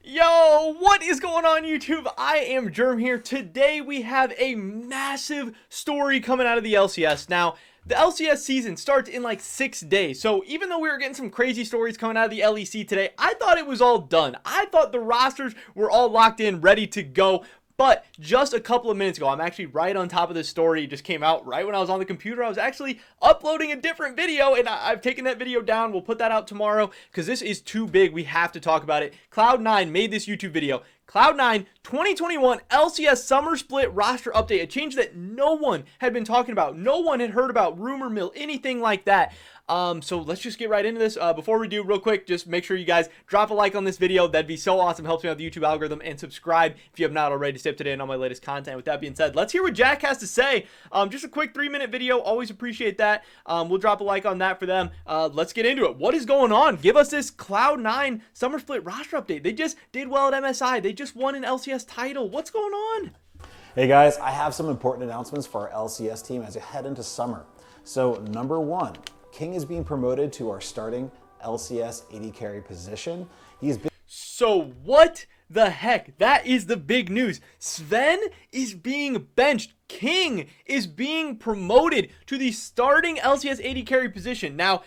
Yo, what is going on YouTube? I am Germ here. Today we have a massive story coming out of the LCS. Now, the LCS season starts in like 6 days. So even though we were getting some crazy stories coming out of the LEC today, I thought it was all done. I thought the rosters were all locked in, ready to go. But just a couple of minutes ago, I'm actually right on top of this story. It just came out right when I was on the computer. I was actually uploading a different video, and I've taken that video down. We'll put that out tomorrow because this is too big. We have to talk about it. Cloud9 made this YouTube video. Cloud9 2021 LCS Summer Split roster update, a change that no one had been talking about. No one had heard about, rumor mill, anything like that. So let's just get right into this. Before we do, real quick, just make sure you guys drop a like on this video. That'd be so awesome. Helps me out with the YouTube algorithm. And subscribe if you have not already to stay up to date on all my latest content. With that being said, let's hear what Jack has to say. Just a quick 3-minute video. Always appreciate that. We'll drop a like on that for them. Let's get into it. What is going on? Give us this Cloud9 Summer Split roster update. They just did well at MSI. They just won an LCS title. What's going on? Hey guys, I have some important announcements for our LCS team as we head into summer. So number one, King is being promoted to our starting LCS AD carry position. So what the heck? That is the big news. Zven is being benched. King is being promoted to the starting LCS AD carry position. Now,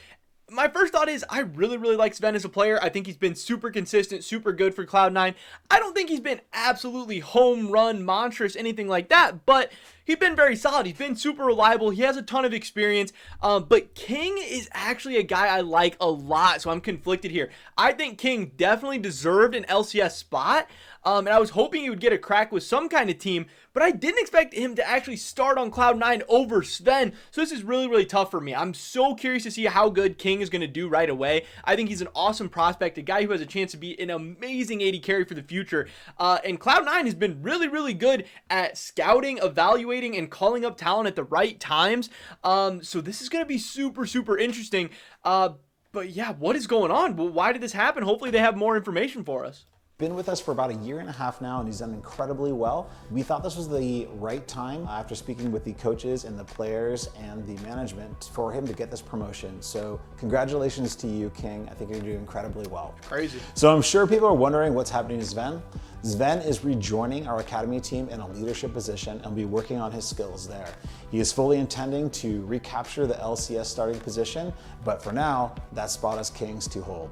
my first thought is I really like Zven as a player. I think he's been super consistent, super good for Cloud9. I don't think he's been absolutely home run monstrous, anything like that, but he's been very solid. He's been super reliable. He has a ton of experience, but King is actually a guy I like a lot, so I'm conflicted here. I think King definitely deserved an LCS spot, and I was hoping he would get a crack with some kind of team, but I didn't expect him to actually start on Cloud9 over Zven, so this is really tough for me. I'm so curious to see how good King is going to do right away. I think he's an awesome prospect, a guy who has a chance to be an amazing AD carry for the future, and Cloud9 has been really good at scouting, evaluating, and calling up talent at the right times, so this is going to be super interesting, but yeah, what is going on? Well, why did this happen? Hopefully they have more information for us. Been with us for about 1.5 years now, and he's done incredibly well. We thought this was the right time after speaking with the coaches and the players and the management for him to get this promotion. So congratulations to you, King. I think you're doing incredibly well. Crazy. So I'm sure people are wondering what's happening to Zven. Zven is rejoining our academy team in a leadership position and will be working on his skills there. He is fully intending to recapture the LCS starting position, but for now, that spot is King's to hold.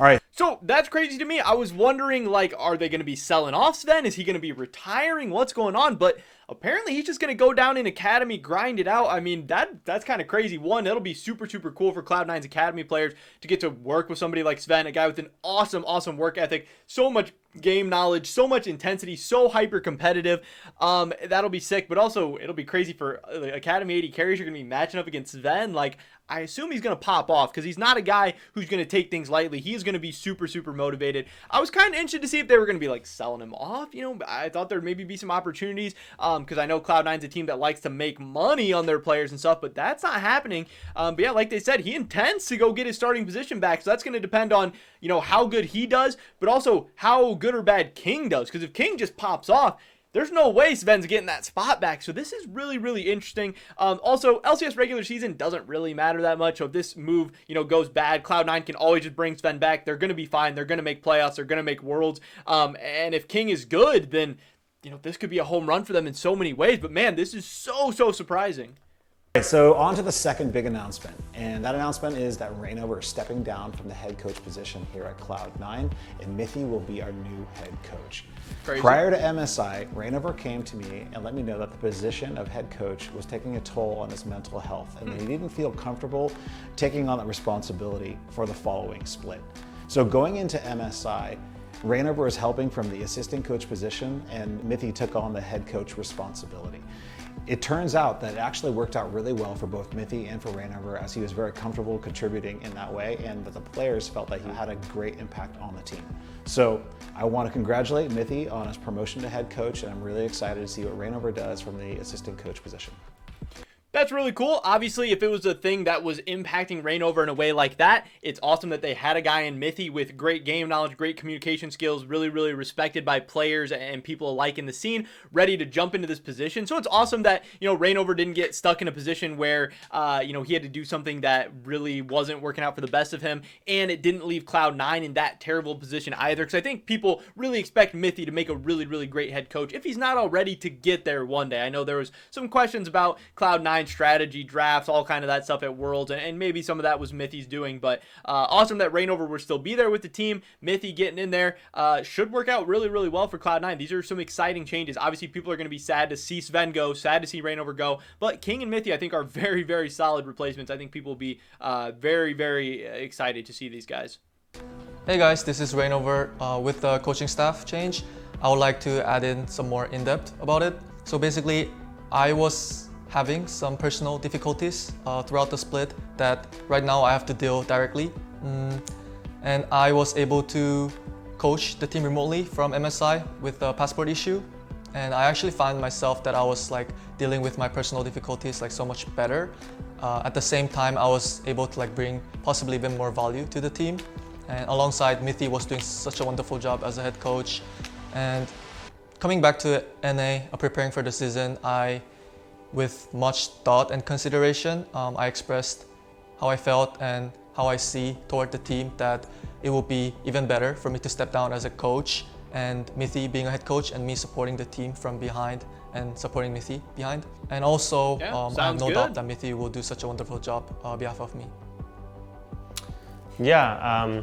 All right. So that's crazy to me. I was wondering, like, are they going to be selling off Zven? Is he going to be retiring? What's going on? But apparently he's just going to go down in academy, grind it out. I mean, that's kind of crazy. One, it'll be super cool for Cloud9's academy players to get to work with somebody like Zven, a guy with an awesome work ethic, so much game knowledge, so much intensity, so hyper competitive. That'll be sick, but also it'll be crazy for academy AD carries. You're going to be matching up against Zven. Like, I assume he's going to pop off because he's not a guy who's going to take things lightly. He is going to be super motivated. I was kind of interested to see if they were going to be like selling him off. You know, I thought there'd maybe be some opportunities because I know Cloud9's a team that likes to make money on their players and stuff, but that's not happening. But yeah, like they said, he intends to go get his starting position back. So that's going to depend on, you know, how good he does, but also how good or bad King does. Because if King just pops off, there's no way Zven's getting that spot back. So this is really interesting. Also, LCS regular season doesn't really matter that much. So if this move, you know, goes bad, Cloud9 can always just bring Zven back. They're going to be fine. They're going to make playoffs. They're going to make worlds. And if King is good, then, you know, this could be a home run for them in so many ways. But man, this is so surprising. Okay, so on to the second big announcement, and that announcement is that Reignover is stepping down from the head coach position here at Cloud9, and Mithy will be our new head coach. Crazy. Prior to MSI, Reignover came to me and let me know that the position of head coach was taking a toll on his mental health, and that he didn't feel comfortable taking on that responsibility for the following split. So going into MSI, Reignover is helping from the assistant coach position, and Mithy took on the head coach responsibility. It turns out that it actually worked out really well for both Mithy and for Reignover, as he was very comfortable contributing in that way, and that the players felt that he had a great impact on the team. So I want to congratulate Mithy on his promotion to head coach, and I'm really excited to see what Reignover does from the assistant coach position. That's really cool. Obviously, if it was a thing that was impacting Reignover in a way like that, it's awesome that they had a guy in Mithy with great game knowledge, great communication skills, really, really respected by players and people alike in the scene, ready to jump into this position. So it's awesome that, Reignover didn't get stuck in a position where, he had to do something that really wasn't working out for the best of him, and it didn't leave Cloud9 in that terrible position either, because I think people really expect Mithy to make a really, really great head coach, if he's not already, to get there one day. I know there was some questions about Cloud9 strategy, drafts, all kind of that stuff at Worlds, and maybe some of that was Mithy's doing, but awesome that Reignover will still be there with the team. Mithy getting in there should work out really, really well for Cloud9. These are some exciting changes. Obviously, people are going to be sad to see Zven go, sad to see Reignover go, but King and Mithy, I think, are very, very solid replacements. I think people will be very, very excited to see these guys. Hey guys, this is Reignover. With the coaching staff change, I would like to add in some more in-depth about it. So basically, I was having some personal difficulties throughout the split that right now I have to deal directly. And I was able to coach the team remotely from MSI with the passport issue. And I actually found myself that I was like dealing with my personal difficulties like so much better. At the same time, I was able to like bring possibly even more value to the team. And alongside, Mithy was doing such a wonderful job as a head coach. And coming back to NA, preparing for the season, with much thought and consideration, I expressed how I felt and how I see toward the team, that it will be even better for me to step down as a coach and Mithy being a head coach and me supporting the team from behind and supporting Mithy behind. And also, I have no doubt that Mithy will do such a wonderful job on behalf of me. Yeah,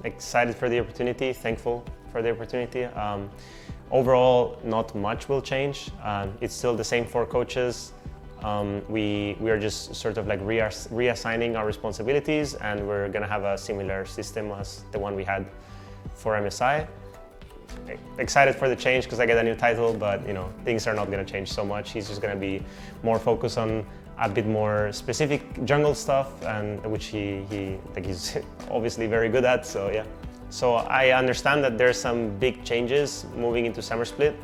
excited for the opportunity, thankful for the opportunity. Overall, not much will change. It's still the same 4 coaches. We are just sort of like reassigning our responsibilities, and we're gonna have a similar system as the one we had for MSI. Excited for the change because I get a new title, but things are not gonna change so much. He's just gonna be more focused on a bit more specific jungle stuff, and which he's obviously very good at. So yeah. So I understand that there's some big changes moving into Summer Split,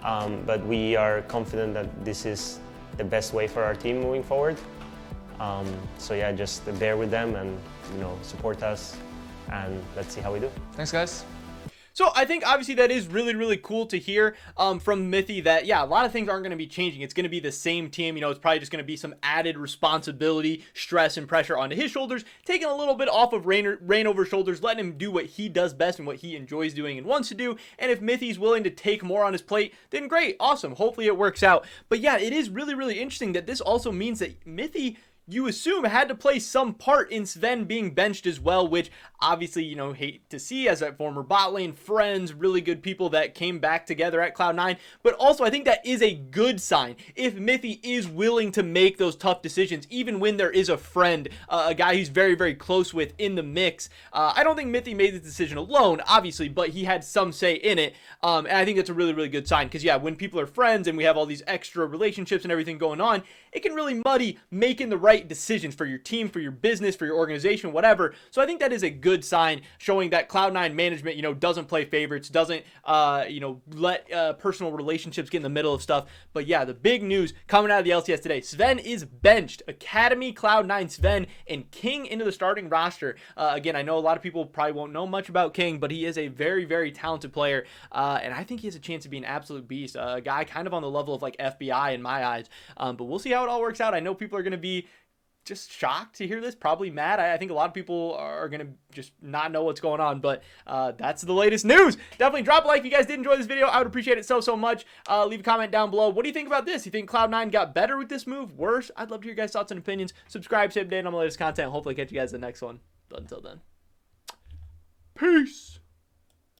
but we are confident that this is the best way for our team moving forward. So yeah, just bear with them and support us, and let's see how we do. Thanks, guys. So I think obviously that is really, really cool to hear from Mithy that, yeah, a lot of things aren't going to be changing. It's going to be the same team. It's probably just going to be some added responsibility, stress, and pressure onto his shoulders, taking a little bit off of Reignover's shoulders, letting him do what he does best and what he enjoys doing and wants to do. And if Mithy's willing to take more on his plate, then great, awesome. Hopefully it works out. But yeah, it is really, really interesting that this also means that Mithy, you assume, had to play some part in Zven being benched as well, which obviously, hate to see as a former bot lane friends, really good people that came back together at Cloud9. But also, I think that is a good sign if Mithy is willing to make those tough decisions, even when there is a friend, a guy he's very, very close with in the mix. I don't think Mithy made the decision alone, obviously, but he had some say in it. And I think that's a really, really good sign because, yeah, when people are friends and we have all these extra relationships and everything going on, it can really muddy making the right decisions for your team, for your business, for your organization, whatever. So I think that is a good sign, showing that Cloud9 management, doesn't play favorites, doesn't, let personal relationships get in the middle of stuff. But yeah, the big news coming out of the LCS today, Zven is benched. Academy, Cloud9, Zven, and King into the starting roster. Again, I know a lot of people probably won't know much about King, but he is a very, very talented player. And I think he has a chance to be an absolute beast. A guy kind of on the level of like FBI in my eyes. But we'll see how it all works out. I know people are going to be just shocked to hear this, probably mad. I think a lot of people are going to just not know what's going on, but that's the latest news. Definitely drop a like if you guys did enjoy this video. I would appreciate it so much. Leave a comment down below. What do you think about this? You think Cloud9 got better with this move? Worse? I'd love to hear your guys' thoughts and opinions. Subscribe, stay updated on my latest content. Hopefully catch you guys in the next one. But until then, peace.